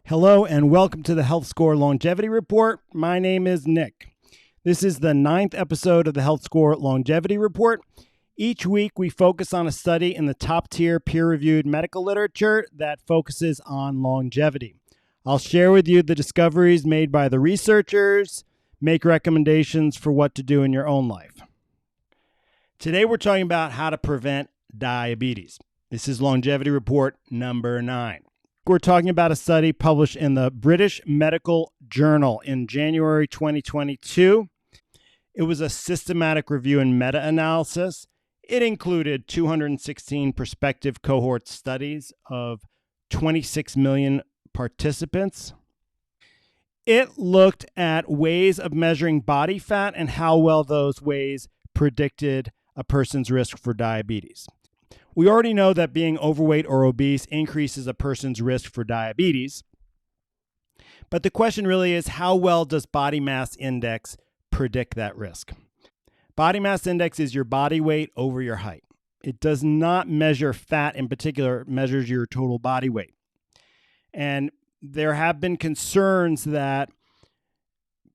Hello and welcome to the HealthScore Longevity Report. My name is Nick. This is the 9th episode of the HealthScore Longevity Report. Each week we focus on a study in the top-tier peer-reviewed medical literature that focuses on longevity. I'll share with you the discoveries made by the researchers, make recommendations for what to do in your own life. Today we're talking about how to prevent diabetes. This is Longevity Report number 9. We're talking about a study published in the British Medical Journal in January 2022. It was a systematic review and meta-analysis. It included 216 prospective cohort studies of 26 million participants. It looked at ways of measuring body fat and how well those ways predicted a person's risk for diabetes. We already know that being overweight or obese increases a person's risk for diabetes. But the question really is, how well does body mass index predict that risk? Body mass index is your body weight over your height. It does not measure fat in particular, it measures your total body weight. And there have been concerns that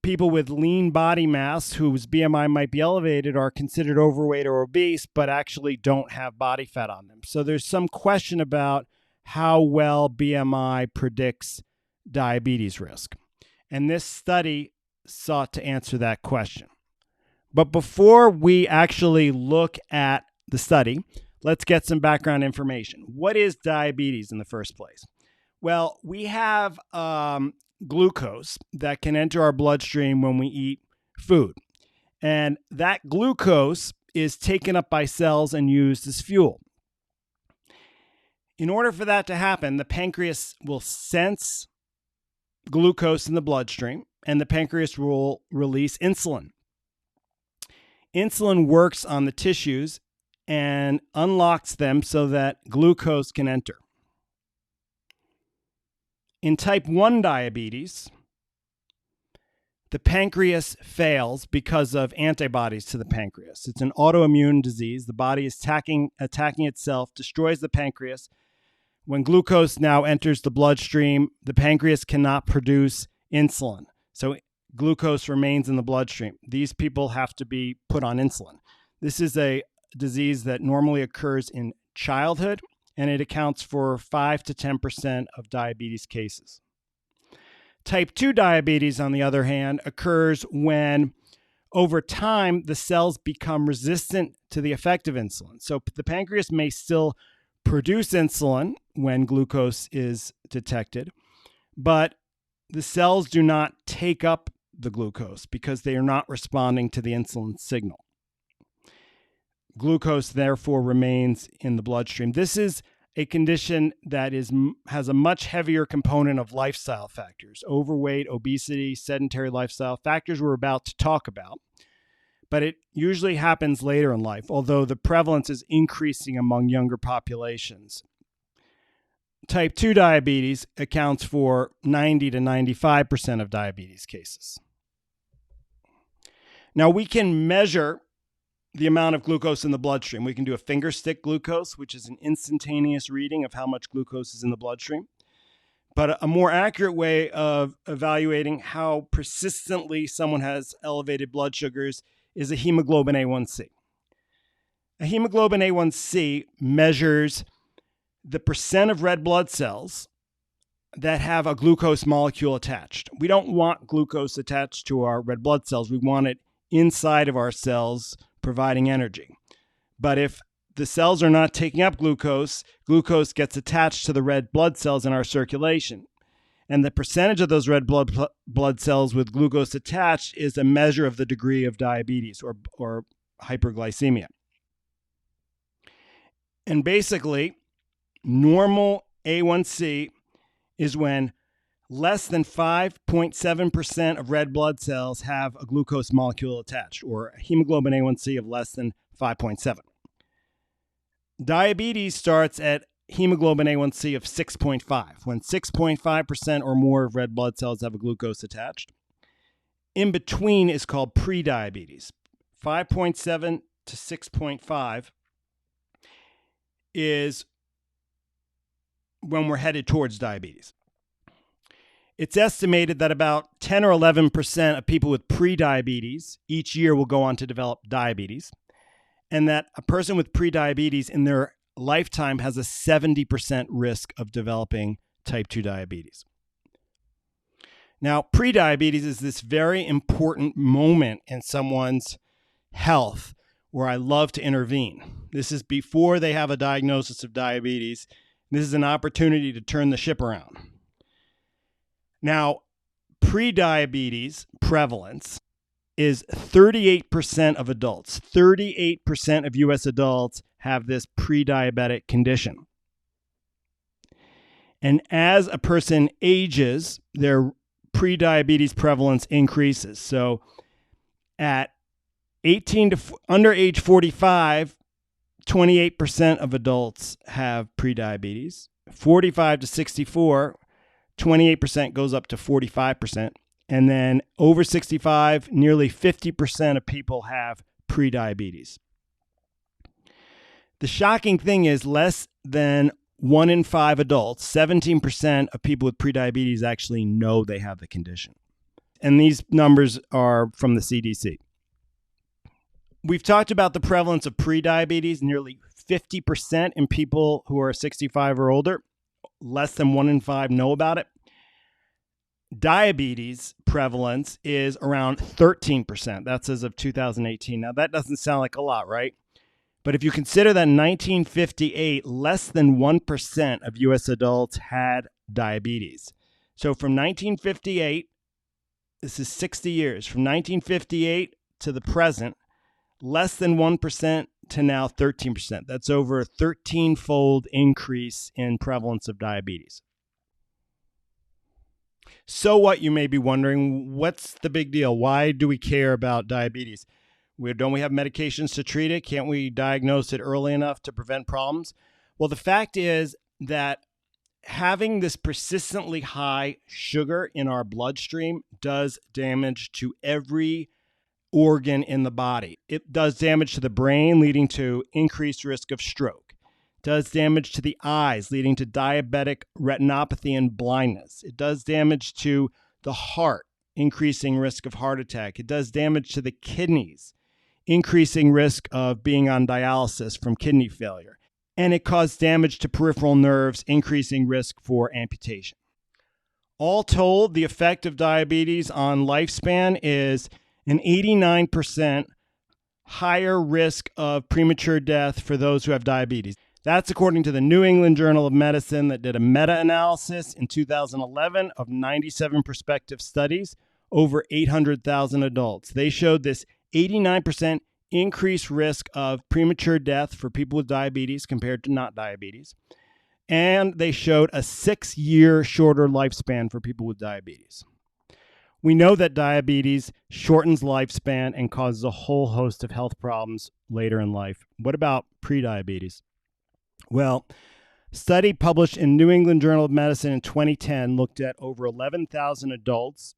people with lean body mass whose BMI might be elevated are considered overweight or obese, but actually don't have body fat on them. So there's some question about how well BMI predicts diabetes risk. And this study sought to answer that question. But before we actually look at the study, let's get some background information. What is diabetes in the first place? Well, we have glucose that can enter our bloodstream when we eat food. And that glucose is taken up by cells and used as fuel. In order for that to happen, the pancreas will sense glucose in the bloodstream, and the pancreas will release insulin. Insulin works on the tissues and unlocks them so that glucose can enter. In type 1 diabetes, the pancreas fails because of antibodies to the pancreas. It's an autoimmune disease. The body is attacking itself, destroys the pancreas. When glucose now enters the bloodstream, the pancreas cannot produce insulin. So glucose remains in the bloodstream. These people have to be put on insulin. This is a disease that normally occurs in childhood, and it accounts for 5 to 10% of diabetes cases. Type 2 diabetes, on the other hand, occurs when, over time, the cells become resistant to the effect of insulin. So the pancreas may still produce insulin when glucose is detected, but the cells do not take up the glucose because they are not responding to the insulin signal. Glucose, therefore, remains in the bloodstream. This is a condition that has a much heavier component of lifestyle factors, overweight, obesity, sedentary lifestyle, factors we're about to talk about. But it usually happens later in life, although the prevalence is increasing among younger populations. Type 2 diabetes accounts for 90 to 95% of diabetes cases. Now, we can measure the amount of glucose in the bloodstream. We can do a finger stick glucose, which is an instantaneous reading of how much glucose is in the bloodstream. But a more accurate way of evaluating how persistently someone has elevated blood sugars is a hemoglobin A1c. A hemoglobin A1c measures the percent of red blood cells that have a glucose molecule attached. We don't want glucose attached to our red blood cells. We want it inside of our cells, providing energy. But if the cells are not taking up glucose, glucose gets attached to the red blood cells in our circulation. And the percentage of those red blood cells with glucose attached is a measure of the degree of diabetes or hyperglycemia. And basically, normal A1C is when less than 5.7% of red blood cells have a glucose molecule attached, or a hemoglobin A1c of less than 5.7. Diabetes starts at hemoglobin A1c of 6.5, when 6.5% or more of red blood cells have a glucose attached. In between is called pre-diabetes. 5.7 to 6.5 is when we're headed towards diabetes. It's estimated that about 10 or 11% of people with prediabetes each year will go on to develop diabetes, and that a person with prediabetes in their lifetime has a 70% risk of developing type 2 diabetes. Now, prediabetes is this very important moment in someone's health where I love to intervene. This is before they have a diagnosis of diabetes. This is an opportunity to turn the ship around. Now, prediabetes prevalence is 38% of adults. 38% of U.S. adults have this pre-diabetic condition. And as a person ages, their pre-diabetes prevalence increases. So at under age 45, 28% of adults have prediabetes. 45 to 64, 28% goes up to 45%. And then over 65, nearly 50% of people have prediabetes. The shocking thing is less than 1 in 5 adults, 17% of people with prediabetes actually know they have the condition. And these numbers are from the CDC. We've talked about the prevalence of prediabetes, nearly 50% in people who are 65 or older. Less than 1 in 5 know about it. Diabetes prevalence is around 13%. That's as of 2018. Now, that doesn't sound like a lot, right? But if you consider that in 1958, less than 1% of U.S. adults had diabetes. So from 1958, this is 60 years, from 1958 to the present, less than 1% to now 13%. That's over a 13-fold increase in prevalence of diabetes. So what, you may be wondering, what's the big deal? Why do we care about diabetes? Don't we have medications to treat it? Can't we diagnose it early enough to prevent problems? Well, the fact is that having this persistently high sugar in our bloodstream does damage to every organ in the body. It does damage to the brain, leading to increased risk of stroke. It does damage to the eyes, leading to diabetic retinopathy and blindness. It does damage to the heart, increasing risk of heart attack. It does damage to the kidneys, increasing risk of being on dialysis from kidney failure. And it caused damage to peripheral nerves, increasing risk for amputation. All told, the effect of diabetes on lifespan is an 89% higher risk of premature death for those who have diabetes. That's according to the New England Journal of Medicine that did a meta-analysis in 2011 of 97 prospective studies, over 800,000 adults. They showed this 89% increased risk of premature death for people with diabetes compared to not diabetes. And they showed a 6-year shorter lifespan for people with diabetes. We know that diabetes shortens lifespan and causes a whole host of health problems later in life. What about prediabetes? Well, a study published in New England Journal of Medicine in 2010 looked at over 11,000 adults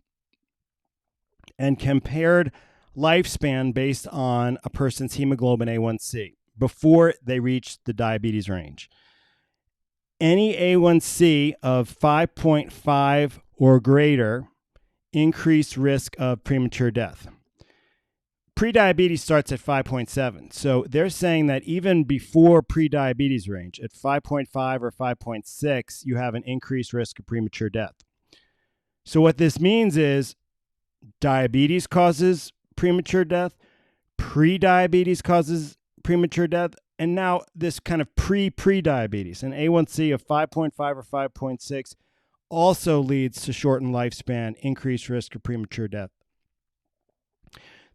and compared lifespan based on a person's hemoglobin A1c before they reached the diabetes range. Any A1c of 5.5 or greater increased risk of premature death. Prediabetes starts at 5.7. So they're saying that even before prediabetes range, at 5.5 or 5.6, you have an increased risk of premature death. So what this means is diabetes causes premature death, prediabetes causes premature death, and now this kind of pre-prediabetes, an A1c of 5.5 or 5.6, also leads to shortened lifespan, increased risk of premature death.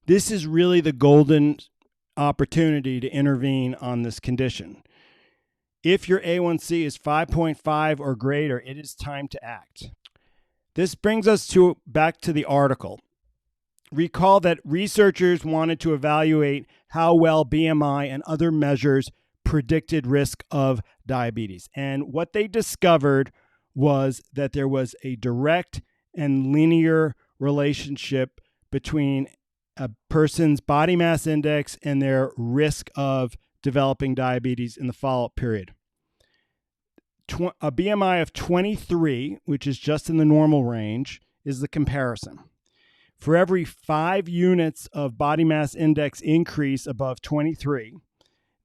This is really the golden opportunity to intervene on this condition. If your A1c is 5.5 or greater, it is time to act. This brings us back to the article. Recall that researchers wanted to evaluate how well BMI and other measures predicted risk of diabetes. And what they discovered was that there was a direct and linear relationship between a person's body mass index and their risk of developing diabetes in the follow-up period. A BMI of 23, which is just in the normal range, is the comparison. For every 5 units of body mass index increase above 23,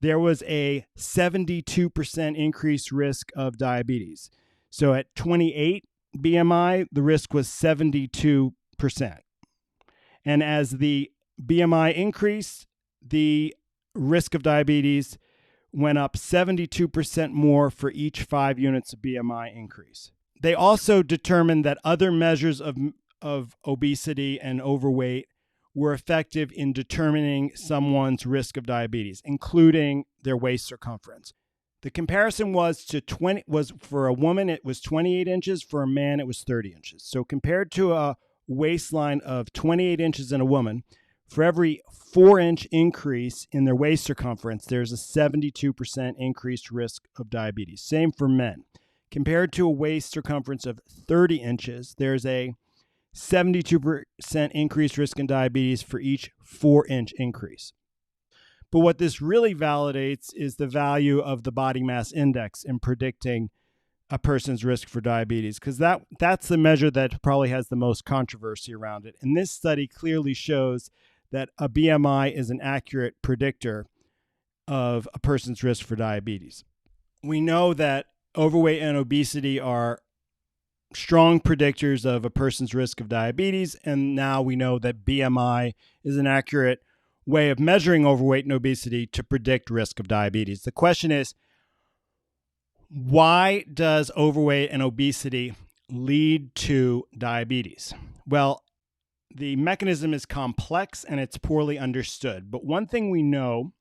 there was a 72% increased risk of diabetes. So at 28 BMI, the risk was 72%. And as the BMI increased, the risk of diabetes went up 72% more for each 5 units of BMI increase. They also determined that other measures of obesity and overweight were effective in determining someone's risk of diabetes, including their waist circumference. The comparison was for a woman, it was 28 inches. For a man, it was 30 inches. So compared to a waistline of 28 inches in a woman, for every 4-inch increase in their waist circumference, there's a 72% increased risk of diabetes. Same for men. Compared to a waist circumference of 30 inches, there's a 72% increased risk in diabetes for each 4-inch increase. But what this really validates is the value of the body mass index in predicting a person's risk for diabetes, because that's the measure that probably has the most controversy around it. And this study clearly shows that a BMI is an accurate predictor of a person's risk for diabetes. We know that overweight and obesity are strong predictors of a person's risk of diabetes, and now we know that BMI is an accurate way of measuring overweight and obesity to predict risk of diabetes. The question is, why does overweight and obesity lead to diabetes? Well, the mechanism is complex and it's poorly understood. But one thing we know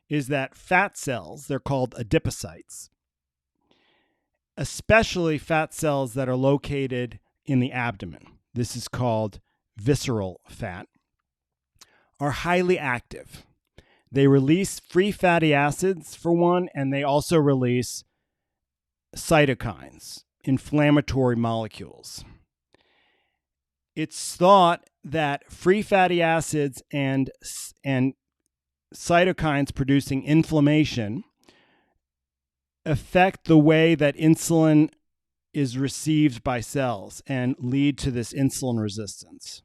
is that fat cells, they're called adipocytes, especially fat cells that are located in the abdomen, this is called visceral fat, are highly active. They release free fatty acids, for one, and they also release cytokines, inflammatory molecules. It's thought that free fatty acids and cytokines producing inflammation affect the way that insulin is received by cells and lead to this insulin resistance.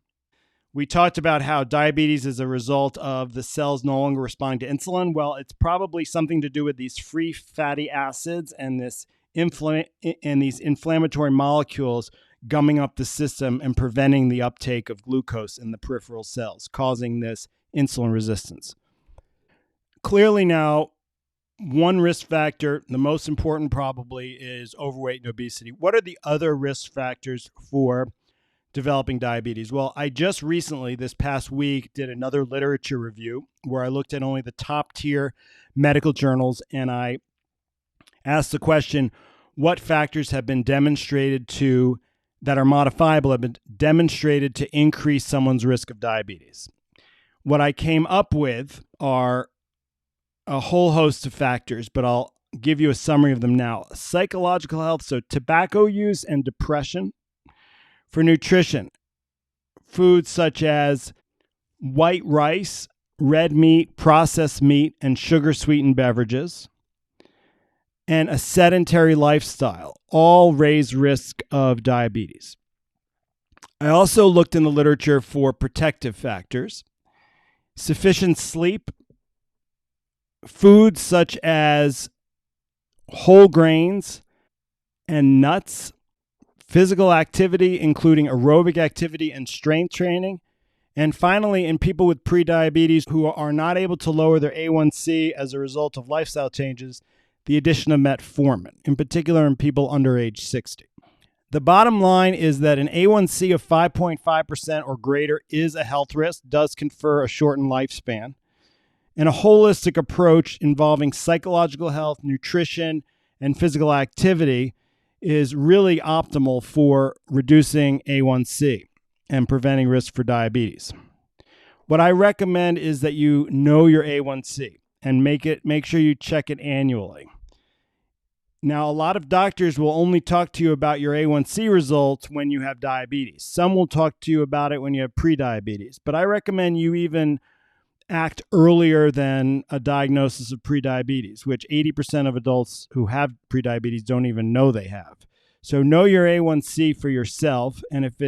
We talked about how diabetes is a result of the cells no longer responding to insulin. Well, it's probably something to do with these free fatty acids and these inflammatory molecules gumming up the system and preventing the uptake of glucose in the peripheral cells, causing this insulin resistance. Clearly now, one risk factor, the most important probably, is overweight and obesity. What are the other risk factors for developing diabetes? Well, I just recently, this past week, did another literature review where I looked at only the top tier medical journals, and I asked the question, what factors have been demonstrated that are modifiable, have been demonstrated to increase someone's risk of diabetes? What I came up with are a whole host of factors, but I'll give you a summary of them now. Psychological health, so tobacco use and depression. For nutrition, foods such as white rice, red meat, processed meat, and sugar-sweetened beverages, and a sedentary lifestyle all raise risk of diabetes. I also looked in the literature for protective factors. Sufficient sleep, foods such as whole grains and nuts, physical activity, including aerobic activity and strength training, and finally, in people with prediabetes who are not able to lower their A1C as a result of lifestyle changes, the addition of metformin, in particular in people under age 60. The bottom line is that an A1C of 5.5% or greater is a health risk, does confer a shortened lifespan, and a holistic approach involving psychological health, nutrition, and physical activity is really optimal for reducing A1C and preventing risk for diabetes. What I recommend is that you know your A1C and make sure you check it annually. Now, a lot of doctors will only talk to you about your A1C results when you have diabetes. Some will talk to you about it when you have prediabetes, but I recommend you even act earlier than a diagnosis of prediabetes, which 80% of adults who have prediabetes don't even know they have. So know your A1C for yourself, and if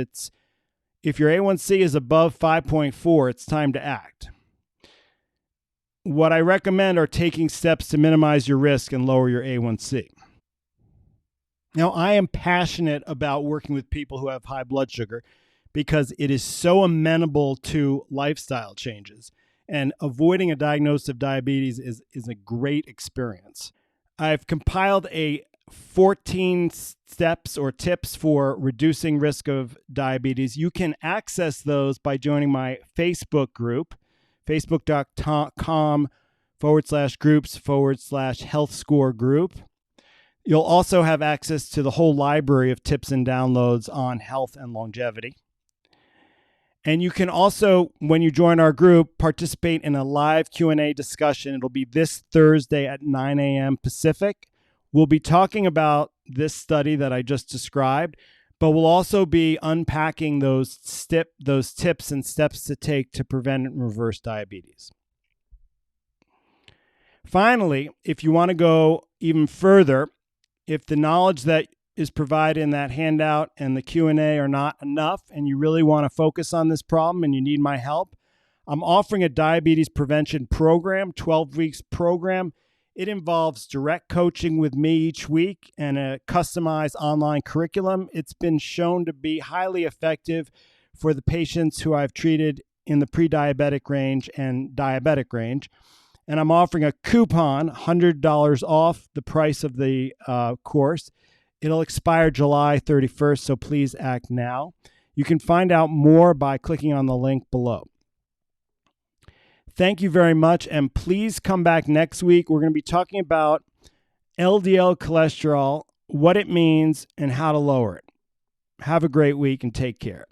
your A1C is above 5.4, it's time to act. What I recommend are taking steps to minimize your risk and lower your A1C. Now, I am passionate about working with people who have high blood sugar because it is so amenable to lifestyle changes, and avoiding a diagnosis of diabetes is a great experience. I've compiled 14 steps or tips for reducing risk of diabetes. You can access those by joining my Facebook group, facebook.com/groups/HealthScore group. You'll also have access to the whole library of tips and downloads on health and longevity. And you can also, when you join our group, participate in a live Q&A discussion. It'll be this Thursday at 9 a.m. Pacific. We'll be talking about this study that I just described, but we'll also be unpacking those tips and steps to take to prevent and reverse diabetes. Finally, if you want to go even further, if the knowledge that is provided in that handout and the Q&A are not enough and you really want to focus on this problem and you need my help, I'm offering a diabetes prevention program, 12 weeks program. It involves direct coaching with me each week and a customized online curriculum. It's been shown to be highly effective for the patients who I've treated in the pre-diabetic range and diabetic range. And I'm offering a coupon, $100 off the price of the course. It'll expire July 31st, so please act now. You can find out more by clicking on the link below. Thank you very much, and please come back next week. We're going to be talking about LDL cholesterol, what it means, and how to lower it. Have a great week and take care.